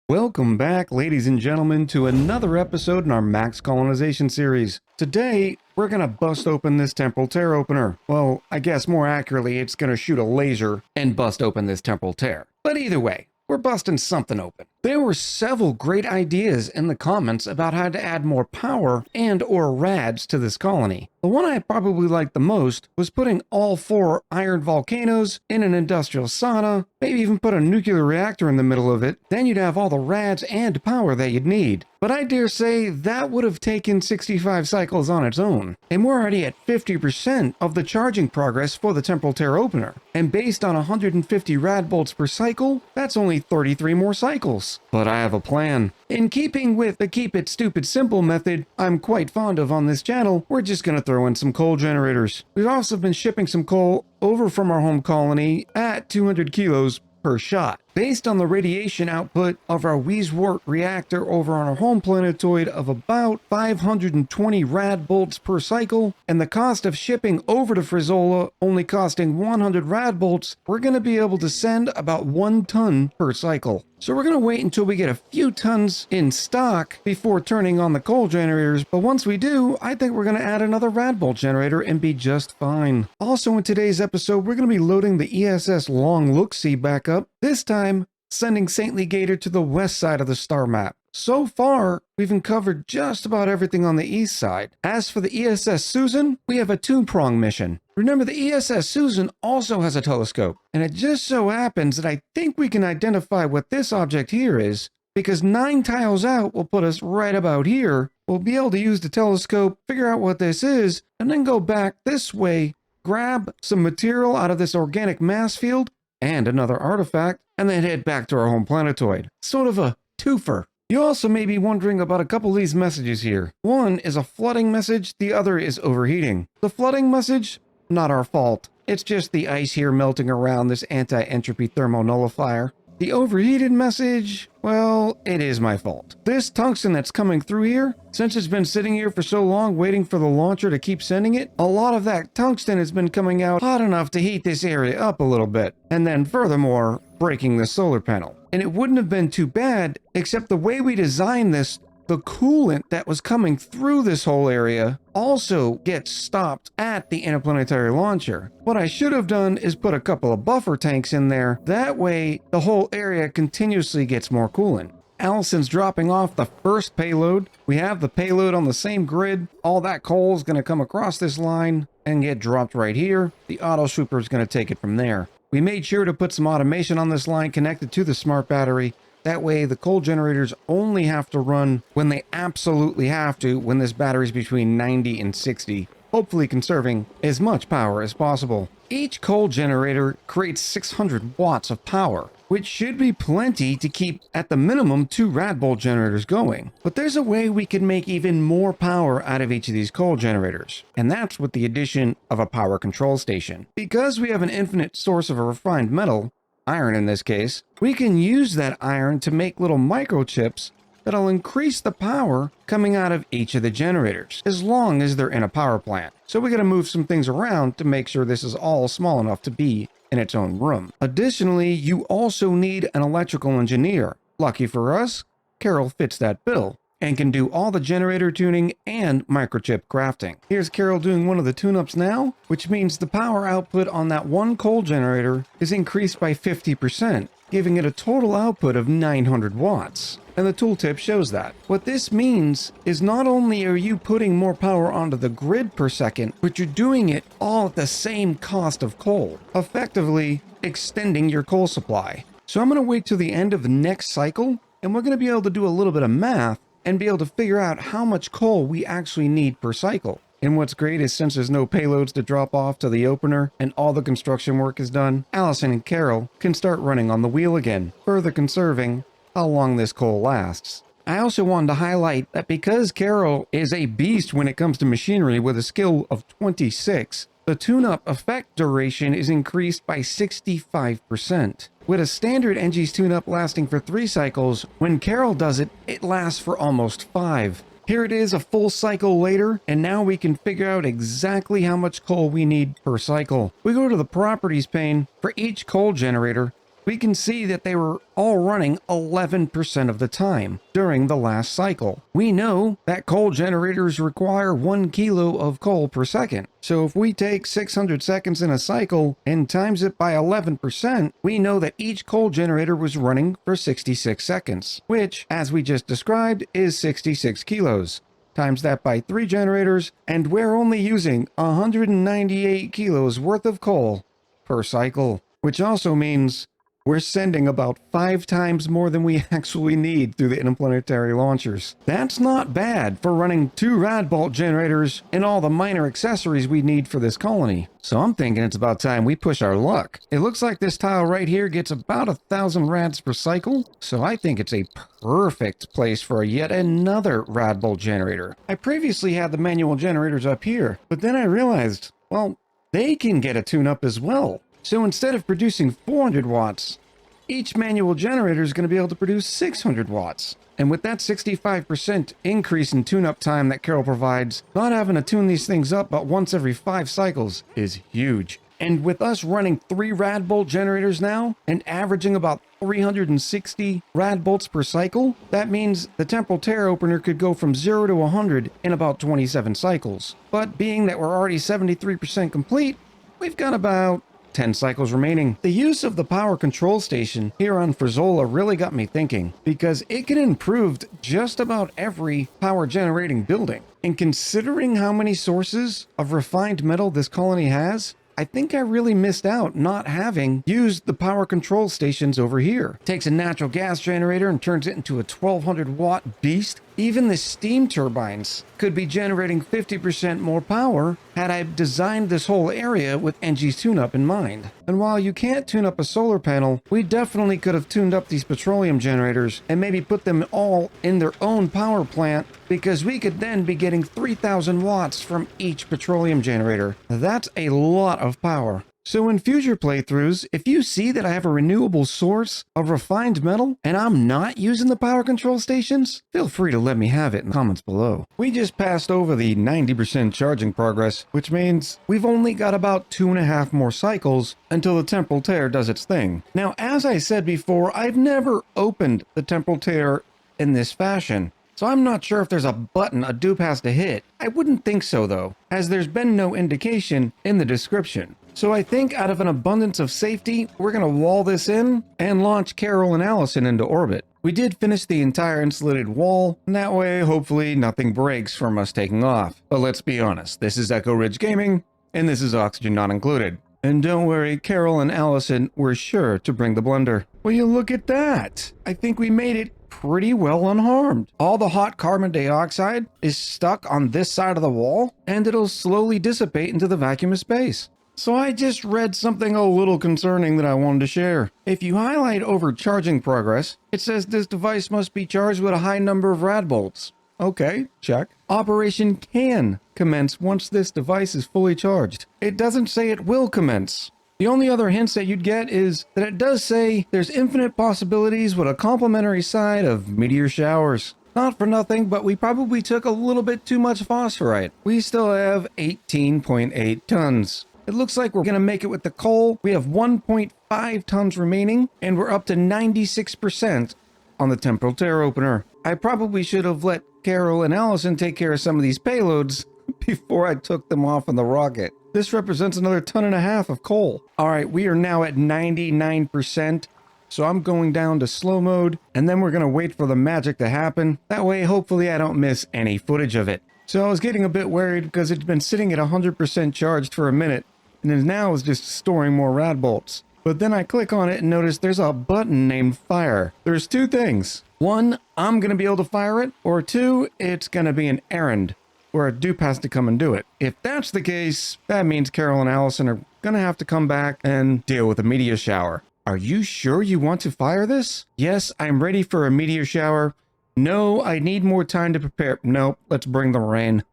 Welcome back, ladies and gentlemen, to another episode in our Max Colonization series. Today, we're gonna bust open this temporal tear opener. Well, I guess more accurately, it's gonna shoot a laser and bust open this temporal tear. But either way, we're busting something open. There were several great ideas in the comments about how to add more power and or rads to this colony. The one I probably liked the most was putting all 4 iron volcanoes in an industrial sauna, maybe even put a nuclear reactor in the middle of it, then you'd have all the rads and power that you'd need. But I dare say that would have taken 65 cycles on its own, and we're already at 50% of the charging progress for the temporal tear opener. And based on 150 rad bolts per cycle, that's only 33 more cycles. But I have a plan. In keeping with the keep it stupid simple method I'm quite fond of on this channel, we're just gonna throw in some coal generators. We've also been shipping some coal over from our home colony at 200 kilos per shot. Based on the radiation output of our Weiswart reactor over on our home planetoid of about 520 rad bolts per cycle, and the cost of shipping over to Frizola only costing 100 rad bolts, we're going to be able to send about 1 ton per cycle. So we're going to wait until we get a few tons in stock before turning on the coal generators, but once we do, I think we're going to add another rad bolt generator and be just fine. Also in today's episode, we're going to be loading the ESS Long Look-See back up, this time sending Saintly Gator to the west side of the star map. So far, we've uncovered just about everything on the east side. As for the ESS Susan, we have a 2-prong mission. Remember, the ESS Susan also has a telescope, and it just so happens that I think we can identify what this object here is, because 9 tiles out will put us right about here. We'll be able to use the telescope, figure out what this is, and then go back this way, grab some material out of this organic mass field, and another artifact, and then head back to our home planetoid. Sort of a twofer. You also may be wondering about a couple of these messages here. One is a flooding message, the other is overheating. The flooding message, not our fault. It's just the ice here melting around this anti-entropy thermal nullifier. The overheated message, well, it is my fault. This tungsten that's coming through here, since it's been sitting here for so long waiting for the launcher to keep sending it, a lot of that tungsten has been coming out hot enough to heat this area up a little bit, and then furthermore, breaking the solar panel. And it wouldn't have been too bad, except the way we designed this, the coolant that was coming through this whole area also gets stopped at the interplanetary launcher. What I should have done is put a couple of buffer tanks in there. That way, the whole area continuously gets more coolant. Allison's dropping off the first payload. We have the payload on the same grid. All that coal is going to come across this line and get dropped right here. The auto swooper is going to take it from there. We made sure to put some automation on this line connected to the smart battery. That way, the coal generators only have to run when they absolutely have to, when this battery's between 90 and 60, hopefully conserving as much power as possible. Each coal generator creates 600 watts of power, which should be plenty to keep at the minimum 2 rad bolt generators going. But there's a way we can make even more power out of each of these coal generators, and that's with the addition of a power control station. Because we have an infinite source of a refined metal, iron in this case, we can use that iron to make little microchips that'll increase the power coming out of each of the generators, as long as they're in a power plant. So we gotta move some things around to make sure this is all small enough to be in its own room. Additionally, you also need an electrical engineer. Lucky for us, Carol fits that bill and can do all the generator tuning and microchip crafting. Here's Carol doing one of the tune-ups now, which means the power output on that one coal generator is increased by 50%, giving it a total output of 900 watts. And the tooltip shows that. What this means is not only are you putting more power onto the grid per second, but you're doing it all at the same cost of coal, effectively extending your coal supply. So I'm going to wait till the end of the next cycle, and we're going to be able to do a little bit of math and be able to figure out how much coal we actually need per cycle. And what's great is since there's no payloads to drop off to the opener and all the construction work is done, Allison and Carol can start running on the wheel again, further conserving how long this coal lasts. I also wanted to highlight that because Carol is a beast when it comes to machinery with a skill of 26, the tune-up effect duration is increased by 65%. With a standard NG's tune-up lasting for 3 cycles, when Carol does it, it lasts for almost 5. Here it is a full cycle later, and now we can figure out exactly how much coal we need per cycle. We go to the properties pane for each coal generator, we can see that they were all running 11% of the time during the last cycle. We know that coal generators require 1 kilo of coal per second. So if we take 600 seconds in a cycle and times it by 11%, we know that each coal generator was running for 66 seconds, which, as we just described, is 66 kilos. Times that by 3 generators, and we're only using 198 kilos worth of coal per cycle, which also means we're sending about 5 times more than we actually need through the interplanetary launchers. That's not bad for running 2 rad bolt generators and all the minor accessories we need for this colony. So I'm thinking it's about time we push our luck. It looks like this tile right here gets about 1,000 rads per cycle, so I think it's a perfect place for yet another rad bolt generator. I previously had the manual generators up here, but then I realized, well, they can get a tune-up as well. So instead of producing 400 watts, each manual generator is going to be able to produce 600 watts. And with that 65% increase in tune-up time that Carol provides, not having to tune these things up but once every 5 cycles is huge. And with us running 3 rad bolt generators now and averaging about 360 rad bolts per cycle, that means the temporal tear opener could go from 0 to 100 in about 27 cycles. But being that we're already 73% complete, we've got about 10 cycles remaining. The use of the power control station here on Frizola really got me thinking, because it can improve just about every power generating building. And considering how many sources of refined metal this colony has, I think I really missed out not having used the power control stations over here. Takes a natural gas generator and turns it into a 1200 watt beast. Even the steam turbines could be generating 50% more power had I designed this whole area with NG's tune-up in mind. And while you can't tune up a solar panel, we definitely could have tuned up these petroleum generators and maybe put them all in their own power plant, because we could then be getting 3,000 watts from each petroleum generator. That's a lot of power. So in future playthroughs, if you see that I have a renewable source of refined metal and I'm not using the power control stations, feel free to let me have it in the comments below. We just passed over the 90% charging progress, which means we've only got about 2.5 more cycles until the temporal tear does its thing. Now, as I said before, I've never opened the temporal tear in this fashion, so I'm not sure if there's a button a dupe has to hit. I wouldn't think so though, as there's been no indication in the description. So I think out of an abundance of safety, we're going to wall this in and launch Carol and Allison into orbit. We did finish the entire insulated wall, and that way hopefully nothing breaks from us taking off. But let's be honest, this is Echo Ridge Gaming, and this is oxygen not included. And don't worry, Carol and Allison were sure to bring the blender. Will you look at that? I think we made it pretty well unharmed. All the hot carbon dioxide is stuck on this side of the wall, and it'll slowly dissipate into the vacuum of space. So I just read something a little concerning that I wanted to share. If you highlight over charging progress, it says this device must be charged with a high number of rad bolts. Okay, check. Operation can commence once this device is fully charged. It doesn't say it will commence. The only other hints that you'd get is that it does say there's infinite possibilities with a complementary side of meteor showers. Not for nothing, but we probably took a little bit too much phosphorite. We still have 18.8 tons. It looks like we're going to make it with the coal. We have 1.5 tons remaining, and we're up to 96% on the temporal tear opener. I probably should have let Carol and Allison take care of some of these payloads before I took them off in the rocket. This represents another 1.5 tons of coal. All right, we are now at 99%. So I'm going down to slow mode, and then we're going to wait for the magic to happen. That way, hopefully I don't miss any footage of it. So I was getting a bit worried because it's been sitting at 100% charged for a minute, and then now is just storing more rad bolts. But then I click on it and notice there's a button named fire. There's 2 things. 1, I'm going to be able to fire it, or 2, it's going to be an errand where a dupe has to come and do it. If that's the case, that means Carol and Allison are going to have to come back and deal with a meteor shower. Are you sure you want to fire this? Yes, I'm ready for a meteor shower. No, I need more time to prepare. Nope, let's bring the rain.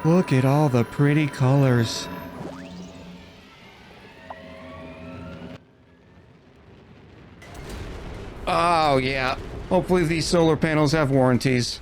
Look at all the pretty colors. Oh yeah, hopefully these solar panels have warranties.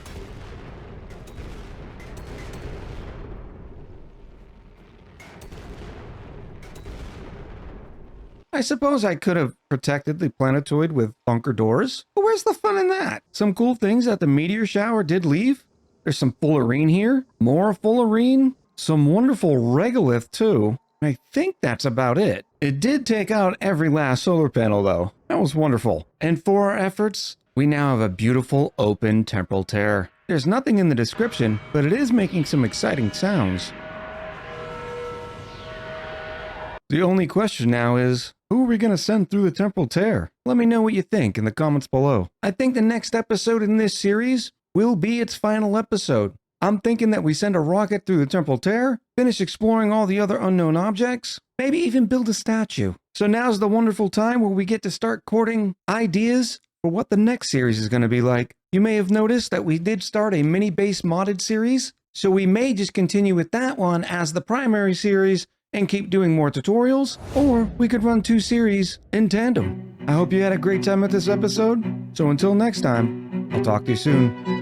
I suppose I could have protected the planetoid with bunker doors, but where's the fun in that? Some cool things that the meteor shower did leave. There's some fullerene here, more fullerene, some wonderful regolith too. I think that's about it. It did take out every last solar panel though. That was wonderful. And for our efforts, we now have a beautiful open temporal tear. There's nothing in the description, but it is making some exciting sounds. The only question now is, who are we going to send through the temporal tear? Let me know what you think in the comments below. I think the next episode in this series will be its final episode. I'm thinking that we send a rocket through the temporal tear, finish exploring all the other unknown objects, maybe even build a statue. So now's the wonderful time where we get to start courting ideas for what the next series is going to be like. You may have noticed that we did start a mini-base modded series, so we may just continue with that one as the primary series and keep doing more tutorials, or we could run 2 series in tandem. I hope you had a great time with this episode, so until next time, I'll talk to you soon.